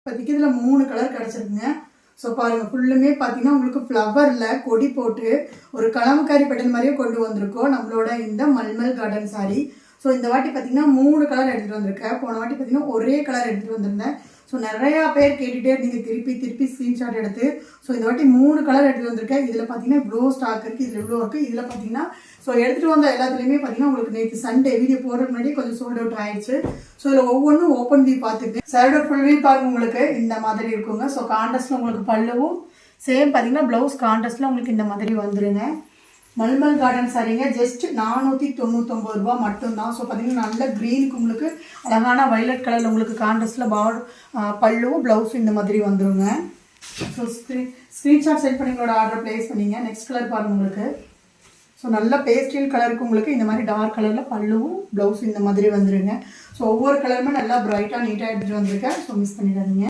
இப்போதைக்கு இதில் 3 colour கிடச்சிருக்குங்க. So பாருங்கள், ஃபுல்லுமே பார்த்தீங்கன்னா உங்களுக்கு ஃப்ளவரில் கொடி போட்டு ஒரு கலம்காரி பேட்டர்ன் மாதிரியே கொண்டு வந்திருக்கோம் நம்மளோட இந்த மல்மல் கார்டன் சாரீ. ஸோ இந்த வாட்டி பார்த்தீங்கன்னா 3 கலர் எடுத்துகிட்டு வந்திருக்கேன். போன வாட்டி பார்த்தீங்கன்னா ஒரே கலர் எடுத்துகிட்டு வந்திருந்தேன். ஸோ நிறையா பேர் கேட்டுகிட்டே இருந்தீங்க திருப்பி ஸ்க்ரீன்ஷாட் எடுத்து. ஸோ இந்த வாட்டி 3 கலர் எடுத்துகிட்டு வந்திருக்கேன். இதில் பார்த்தீங்கன்னா இவ்வளோ ஸ்டாக் இருக்குது, இதில் இவ்வளோ இருக்குது. இதில் பார்த்தீங்கன்னா ஸோ எடுத்துகிட்டு வந்த எல்லாத்துலேயுமே பார்த்தீங்கன்னா உங்களுக்கு நேற்று சண்டே வீடியோ போடுறதுக்கு முன்னாடி கொஞ்சம் சோல்ட் அவுட் ஆயிடுச்சு. ஸோ இதில் ஒவ்வொன்றும் ஓப்பன் வியூ பார்த்துக்கு சாரோட ஃபுல் வியூ பாருங்க உங்களுக்கு இந்த மாதிரி இருக்குங்க. ஸோ கான்ட்ராஸ்ட்டில் உங்களுக்கு பல்லுவும் சேம் பார்த்தீங்கன்னா ப்ளவுஸ் கான்ட்ராஸ்ட்டில் உங்களுக்கு இந்த மாதிரி வந்துடுங்க. மல்மல் கார்டன் சாரீங்க. ஜஸ்ட் 499 ரூபா மட்டும்தான். ஸோ பார்த்தீங்கன்னா நல்ல க்ரீனுக்கு உங்களுக்கு அழகான வைலட் கலரில் உங்களுக்கு கான்ட்ராஸ்ட்டில் பல்லுவும் ப்ளவுஸும் இந்த மாதிரி வந்துடுங்க. ஸோ ஸ்க்ரீன்ஷாட் சென்ட் பண்ணி உங்களோட ஆர்டர் ப்ளேஸ் பண்ணிங்க. நெக்ஸ்ட் கலர் பாருங்கள் உங்களுக்கு. ஸோ நல்ல பேஸ்டல் கலருக்கு உங்களுக்கு இந்த மாதிரி டார்க் கலரில் பல்லுவும் ப்ளவுஸும் இந்த மாதிரி வந்துடுங்க. ஸோ ஒவ்வொரு கலருமே நல்லா ப்ரைட்டாக நீட்டாக எடுத்துகிட்டு வந்திருக்கேன். ஸோ மிஸ் பண்ணிடாதீங்க.